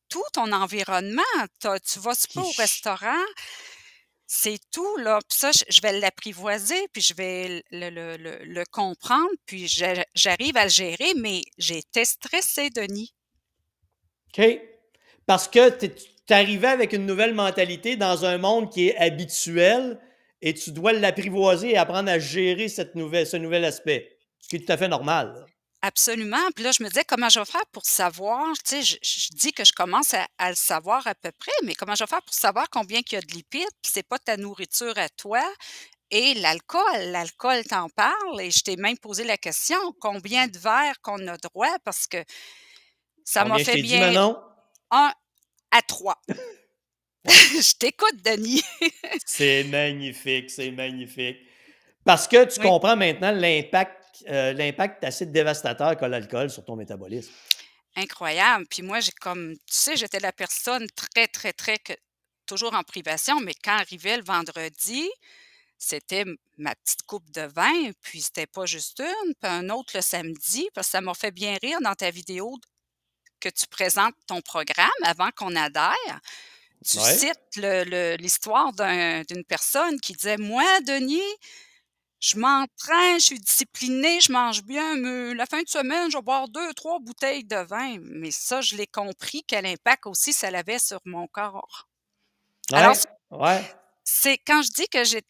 tout ton environnement. Tu vas souper Qui au ch restaurant, c'est tout, là. Puis ça, je vais l'apprivoiser, puis je vais le comprendre, puis j'arrive à le gérer, mais j'étais stressée, Denis. OK. Parce que tu arrivais avec une nouvelle mentalité dans un monde qui est habituel et tu dois l'apprivoiser et apprendre à gérer ce nouvel aspect, ce qui est tout à fait normal, là. Absolument. Puis là, je me disais: «Comment je vais faire pour savoir?» Tu sais, je dis que je commence à le savoir à peu près, mais comment je vais faire pour savoir combien qu'il y a de lipides? Puis c'est pas ta nourriture à toi et l'alcool, t'en parles et je t'ai même posé la question: «Combien de verres qu'on a droit?» parce que ça m'a Combien je fait t'ai dit, bien Manon? 1 à 3. Ouais. Je t'écoute, Denis. C'est magnifique, c'est magnifique. Parce que tu Oui, comprends maintenant l'impact assez dévastateur qu'a l'alcool sur ton métabolisme. incroyable. Puis moi, j'ai comme tu sais, j'étais la personne très, très, très que toujours en privation, mais quand arrivait le vendredi, c'était ma petite coupe de vin, puis c'était pas juste une, puis un autre le samedi, parce que ça m'a fait bien rire dans ta vidéo que tu présentes ton programme avant qu'on adhère. Tu Ouais. cites l'histoire d'une personne qui disait: «Moi, Denis, je m'entraîne, je suis disciplinée, je mange bien, mais la fin de semaine, je vais boire 2, 3 bouteilles de vin». Mais ça, je l'ai compris quel impact aussi ça avait sur mon corps. Alors Ouais, ouais. c'est quand je dis que j'ai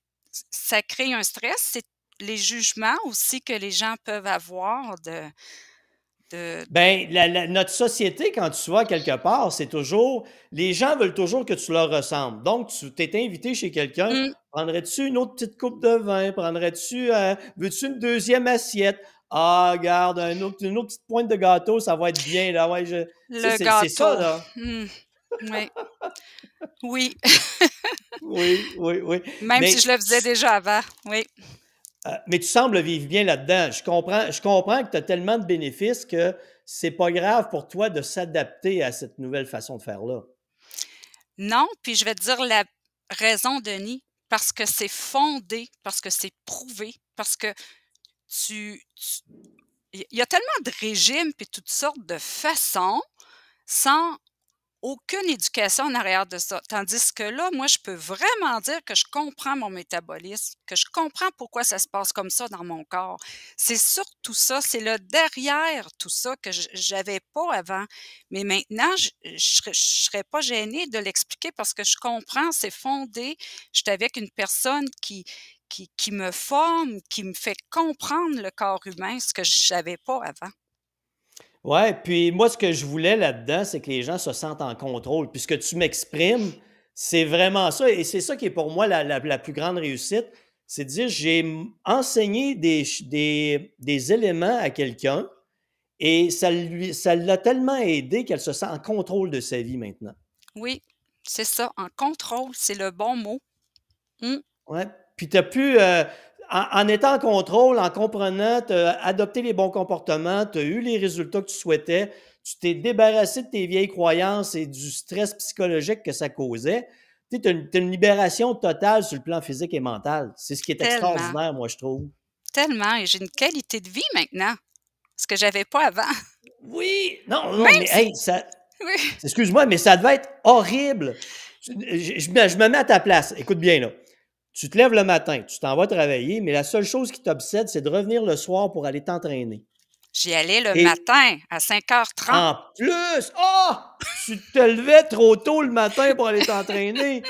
ça crée un stress, c'est les jugements aussi que les gens peuvent avoir de Ben, notre société, quand tu vas quelque part, c'est toujours les gens veulent toujours que tu leur ressembles. Donc, tu t'es invité chez quelqu'un, mmh, prendrais-tu une autre petite coupe de vin? Veux-tu une deuxième assiette? Ah, regarde, une autre petite pointe de gâteau, ça va être bien, là. Ouais, tu sais, le c'est ça, gâteau, là. mmh. Oui, oui, Oui, oui, oui. même si je le faisais déjà avant, oui. Mais tu sembles vivre bien là-dedans. Je comprends que tu as tellement de bénéfices que c'est pas grave pour toi de s'adapter à cette nouvelle façon de faire-là. Non, puis je vais te dire la raison, Denis, parce que c'est fondé, parce que c'est prouvé, parce que tu il y a tellement de régimes puis toutes sortes de façons, sans aucune éducation en arrière de ça. Tandis que là, moi, je peux vraiment dire que je comprends mon métabolisme, que je comprends pourquoi ça se passe comme ça dans mon corps. C'est surtout ça, c'est le derrière tout ça que j'avais pas avant. Mais maintenant, je serais pas gênée de l'expliquer parce que je comprends, c'est fondé. Je suis avec une personne qui me forme, qui me fait comprendre le corps humain, ce que je savais pas avant. Ouais, puis moi, ce que je voulais là-dedans, c'est que les gens se sentent en contrôle. Puis ce que tu m'exprimes, c'est vraiment ça. Et c'est ça qui est pour moi la plus grande réussite. C'est de dire, enseigné des éléments à quelqu'un et ça l'a tellement aidé qu'elle se sent en contrôle de sa vie maintenant. Oui, c'est ça, en contrôle, c'est le bon mot. Mmh. Ouais. Puis tu as pu, en étant en contrôle, en comprenant, tu as adopté les bons comportements, tu as eu les résultats que tu souhaitais, tu t'es débarrassé de tes vieilles croyances et du stress psychologique que ça causait. Tu sais, tu as une libération totale sur le plan physique et mental. C'est ce qui est Tellement, extraordinaire, moi, je trouve. tellement et j'ai une qualité de vie maintenant, ce que j'avais pas avant. Oui! Non, non, Même mais si hey, ça, oui, excuse-moi, mais ça devait être horrible. Je me mets à ta place. Écoute bien, là. Tu te lèves le matin, tu t'en vas travailler, mais la seule chose qui t'obsède, c'est de revenir le soir pour aller t'entraîner. j'y allais le Et matin à 5h30. en plus, tu te levais trop tôt le matin pour aller t'entraîner.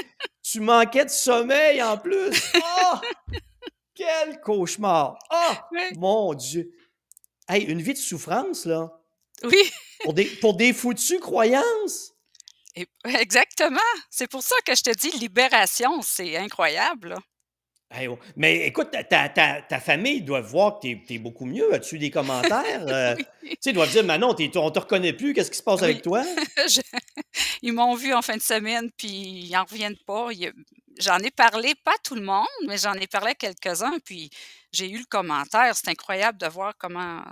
Tu manquais de sommeil en plus. Quel cauchemar. Oui, Mon Dieu. Hey, une vie de souffrance, là, oui pour des foutues croyances. et exactement. C'est pour ça que je te dis libération, c'est incroyable, là. Hey, oh, mais écoute, ta famille doit voir que tu es beaucoup mieux. As-tu des commentaires? Tu Oui, sais, ils doivent dire: «Manon, on te reconnaît plus, qu'est-ce qui se passe avec oui. toi?» Je Ils m'ont vue en fin de semaine, puis ils en reviennent pas. J'en ai parlé, pas à tout le monde, mais j'en ai parlé à quelques-uns, puis j'ai eu le commentaire. C'est incroyable de voir comment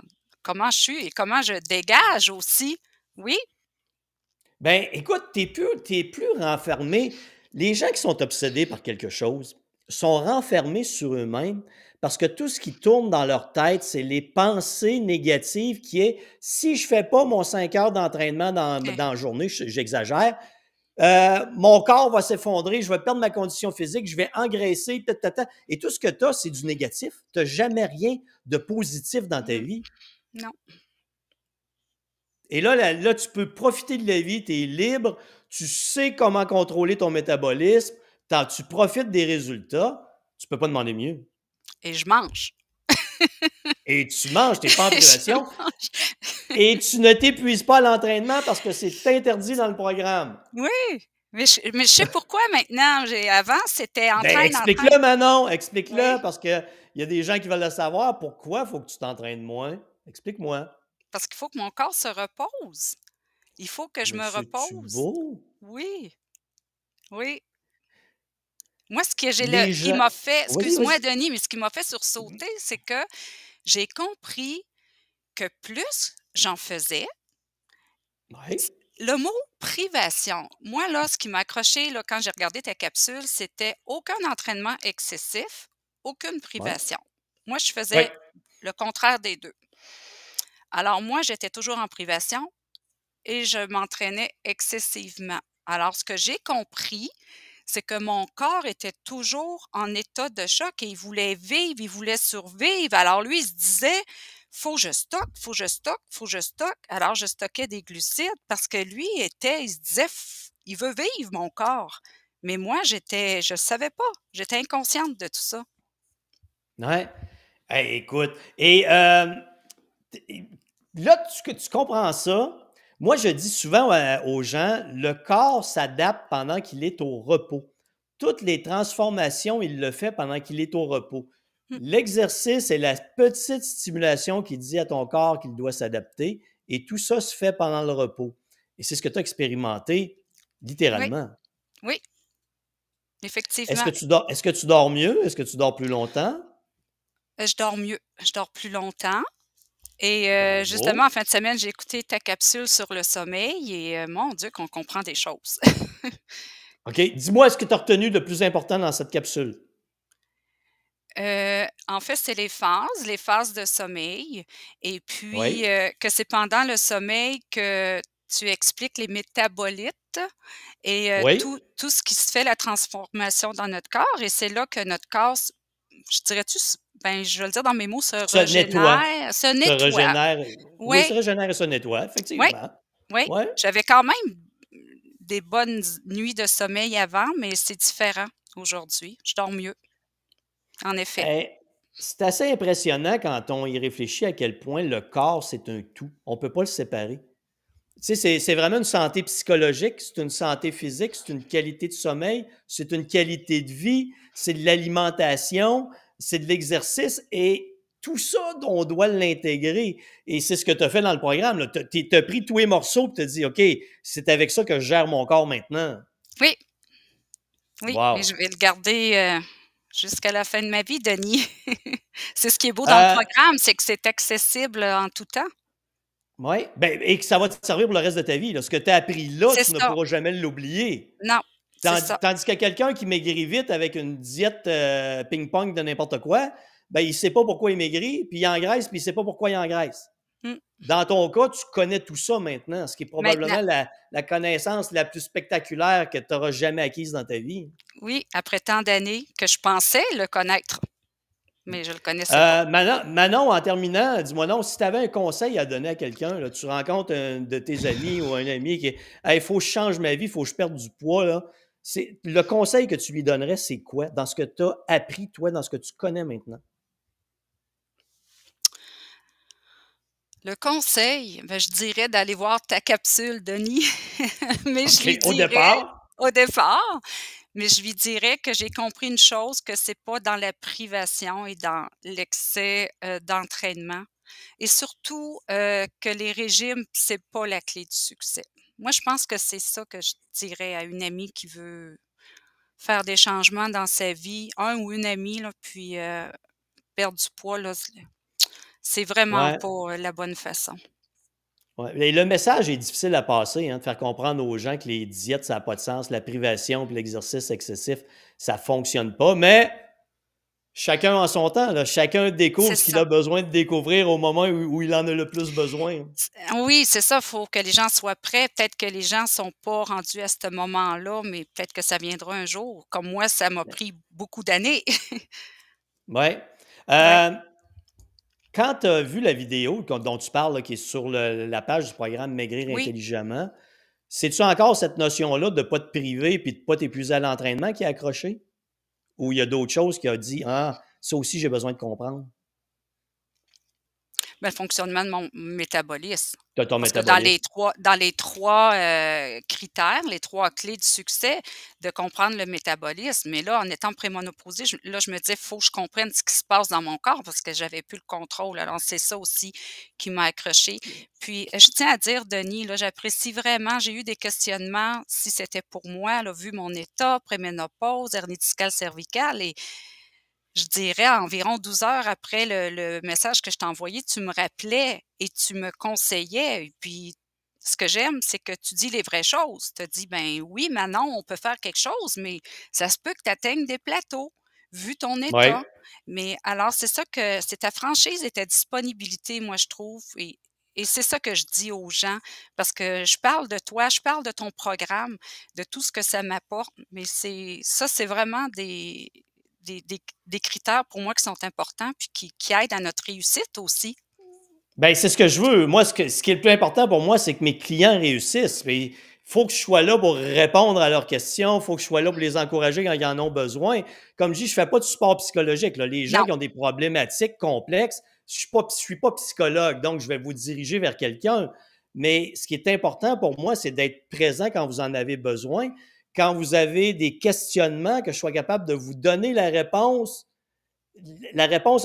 je suis et comment je dégage aussi. Oui, Ben, écoute, t'es plus renfermé. Les gens qui sont obsédés par quelque chose sont renfermés sur eux-mêmes parce que tout ce qui tourne dans leur tête, c'est les pensées négatives qui est si je fais pas mon 5 heures d'entraînement eh, dans la journée, j'exagère, mon corps va s'effondrer, je vais perdre ma condition physique, je vais engraisser, et tout ce que tu as, c'est du négatif. Tu n'as jamais rien de positif dans ta mmh, vie. non. Et là, tu peux profiter de la vie, tu es libre, tu sais comment contrôler ton métabolisme, tu profites des résultats, tu peux pas demander mieux. Et je mange. Et tu manges, tu n'es pas en Je privation, mange. et tu ne t'épuises pas à l'entraînement parce que c'est interdit dans le programme. Oui, mais je sais pourquoi maintenant. Avant, c'était Ben, entraîne, explique-le, entraîne. Manon, explique-le, Oui, parce qu'il y a des gens qui veulent le savoir. Pourquoi il faut que tu t'entraînes moins? Explique-moi. parce qu'il faut que mon corps se repose. Il faut que je Mais me c'est-tu repose. beau? Oui, oui. Moi, ce que j'ai le Les qui gens. m'a fait Vas-y, excuse-moi vas-y. Denis, mais ce qui m'a fait sursauter, c'est que j'ai compris que plus j'en faisais, Oui, le mot privation, moi là, ce qui m'a accroché là, quand j'ai regardé ta capsule, c'était aucun entraînement excessif, aucune oui, privation. Moi, je oui. faisais le contraire des 2. Alors moi, j'étais toujours en privation et je m'entraînais excessivement. Alors ce que j'ai compris, c'est que mon corps était toujours en état de choc et il voulait vivre, il voulait survivre. Alors lui, il se disait: «Faut que je stocke, faut que je stocke, faut que je stocke». Alors je stockais des glucides parce que lui il se disait: «F il veut vivre mon corps». Mais moi, je savais pas, j'étais inconsciente de tout ça. Ouais. Hey, écoute, et là, que tu comprends ça, moi, je dis souvent aux gens, le corps s'adapte pendant qu'il est au repos. Toutes les transformations, il le fait pendant qu'il est au repos. Mmh, L'exercice est la petite stimulation qui dit à ton corps qu'il doit s'adapter et tout ça se fait pendant le repos. Et c'est ce que tu as expérimenté. Oui, littéralement. oui, Est-ce effectivement. que tu dors mieux? Est-ce que tu dors plus longtemps? Je dors mieux, je dors plus longtemps et justement, en Bravo. fin de semaine, j'ai écouté ta capsule sur le sommeil et mon Dieu qu'on comprend des choses. OK. Dis-moi ce que tu as retenu de plus important dans cette capsule. En fait, c'est les phases de sommeil et puis, Oui. que c'est pendant le sommeil que tu expliques les métabolites et Oui. tout ce qui se fait, la transformation dans notre corps et c'est là que notre corps je dirais-tu ben, je vais le dire dans mes mots, se Se nettoie, se se nettoie. régénère. Oui, se Oui, régénère et se nettoie, oui, effectivement. oui. Oui. J'avais quand même des bonnes nuits de sommeil avant, mais c'est différent aujourd'hui. Je dors mieux, en effet. Eh, c'est assez impressionnant quand on y réfléchit à quel point le corps, c'est un tout. On ne peut pas le séparer. Tu sais, c'est vraiment une santé psychologique, c'est une santé physique, c'est une qualité de sommeil, c'est une qualité de vie, c'est de l'alimentation, c'est de l'exercice et tout ça, on doit l'intégrer. Et c'est ce que tu as fait dans le programme. Tu as pris tous les morceaux et tu as dit, OK, c'est avec ça que je gère mon corps maintenant. Oui, oui, et Wow. je vais le garder, jusqu'à la fin de ma vie, Denis. C'est ce qui est beau dans le Euh, programme, c'est que c'est accessible, en tout temps. oui, ben, et que ça va te servir pour le reste de ta vie. Là. Ce que tu as appris là, C'est tu ne ça. pourras jamais l'oublier. Non, c'est ça. Tandis que quelqu'un qui maigrit vite avec une diète ping-pong de n'importe quoi, ben, il ne sait pas pourquoi il maigrit, puis il engraisse, puis il ne sait pas pourquoi il engraisse. Mmh. Dans ton cas, tu connais tout ça maintenant, ce qui est Maintenant, probablement la connaissance la plus spectaculaire que tu auras jamais acquise dans ta vie. oui, après tant d'années que je pensais le connaître, mais je le connaissais pas. Manon, en terminant, dis-moi non, si tu avais un conseil à donner à quelqu'un, là, tu rencontres un de tes amis ou un ami qui est il faut que je change ma vie, il faut que je perde du poids, là. Le conseil que tu lui donnerais, c'est quoi dans ce que tu as appris, toi, dans ce que tu connais maintenant? Le conseil, ben, je dirais d'aller voir ta capsule, Denis, mais je lui OK, au dirais départ. au départ, mais je lui dirais que j'ai compris une chose, que c'est pas dans la privation et dans l'excès, d'entraînement et surtout, que les régimes, c'est pas la clé du succès. Moi, je pense que c'est ça que je dirais à une amie qui veut faire des changements dans sa vie, un ou une amie là, puis, perdre du poids là, c'est vraiment Ouais. pas, la bonne façon. Ouais, et le message est difficile à passer, hein, de faire comprendre aux gens que les diètes, ça n'a pas de sens, la privation puis l'exercice excessif, ça ne fonctionne pas, mais chacun en son temps, là. Chacun C'est découvre ce qu'il ça. a besoin de découvrir au moment où il en a le plus besoin. Oui, c'est ça, faut que les gens soient prêts. Peut-être que les gens sont pas rendus à ce moment-là, mais peut-être que ça viendra un jour. Comme moi, ça m'a pris beaucoup d'années. Ouais. Oui, Euh, Quand tu as vu la vidéo dont tu parles, là, qui est sur la page du programme Maigrir oui. intelligemment, c'est-tu encore cette notion-là de ne pas te priver et de ne pas t'épuiser à l'entraînement qui a accroché? Ou il y a d'autres choses qui a dit ah, ça aussi, j'ai besoin de comprendre? Ben, le fonctionnement de mon métabolisme. Tu as ton Parce que métabolisme. dans les 3 critères, les 3 clés du succès, de comprendre le métabolisme. Mais là, en étant préménopausée, je me disais: «Faut que je comprenne ce qui se passe dans mon corps» parce que j'avais plus le contrôle. Alors c'est ça aussi qui m'a accrochée. Puis, je tiens à dire, Denis, là, j'apprécie vraiment j'ai eu des questionnements si c'était pour moi, là, vu mon état, préménopause, hernie discale cervicale et je dirais environ 12 heures après le message que je t'ai envoyé, tu me rappelais et tu me conseillais et puis ce que j'aime, c'est que tu dis les vraies choses. Tu as dit: «Ben oui, Manon, on peut faire quelque chose, mais ça se peut que tu atteignes des plateaux, vu ton Oui. état». Mais alors c'est ça que c'est ta franchise et ta disponibilité, moi, je trouve et c'est ça que je dis aux gens parce que je parle de toi, je parle de ton programme, de tout ce que ça m'apporte, mais c'est vraiment des critères pour moi qui sont importants puis qui aident à notre réussite aussi. Ben, c'est ce que je veux. Moi, ce qui est le plus important pour moi, c'est que mes clients réussissent. Il faut que je sois là pour répondre à leurs questions. Il faut que je sois là pour les encourager quand ils en ont besoin. Comme je dis, je ne fais pas de support psychologique, là. Les gens Non, qui ont des problématiques complexes, je ne suis pas psychologue, donc je vais vous diriger vers quelqu'un. Mais ce qui est important pour moi, c'est d'être présent quand vous en avez besoin. Quand vous avez des questionnements, que je sois capable de vous donner la réponse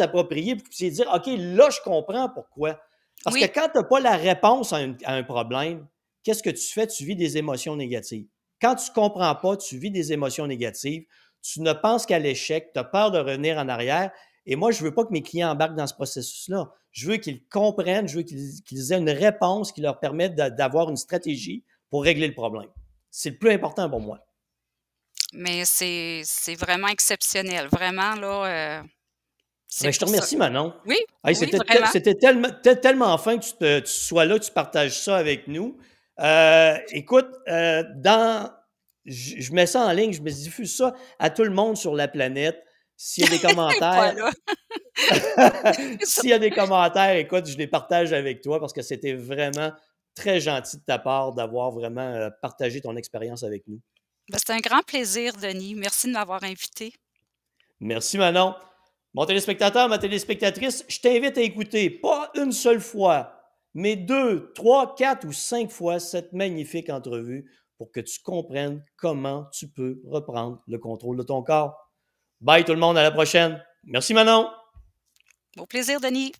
appropriée, puis c'est dire, OK, là, je comprends pourquoi. Parce que oui, quand tu n'as pas la réponse à un problème, qu'est-ce que tu fais? Tu vis des émotions négatives. quand tu ne comprends pas, tu vis des émotions négatives, tu ne penses qu'à l'échec, tu as peur de revenir en arrière. Et moi, je ne veux pas que mes clients embarquent dans ce processus-là. Je veux qu'ils comprennent, je veux qu'ils aient une réponse qui leur permette d'avoir une stratégie pour régler le problème. C'est le plus important pour moi. Mais c'est vraiment exceptionnel. Vraiment, là, c'est Ben, je te pour ça. remercie, Manon. Oui, Hey, oui, vraiment. c'était tellement fin que tu sois là, tu partages ça avec nous. Écoute, je mets ça en ligne, je me diffuse ça à tout le monde sur la planète. S'il y a des commentaires, Voilà, c'est ça. s'il y a des commentaires, écoute, je les partage avec toi parce que c'était vraiment très gentil de ta part d'avoir vraiment partagé ton expérience avec nous. Ben, c'est un grand plaisir, Denis. Merci de m'avoir invité. Merci, Manon. Mon téléspectateur, ma téléspectatrice, je t'invite à écouter, pas une seule fois, mais 2, 3, 4 ou 5 fois cette magnifique entrevue pour que tu comprennes comment tu peux reprendre le contrôle de ton corps. Bye tout le monde, à la prochaine. Merci Manon. Au plaisir, Denis.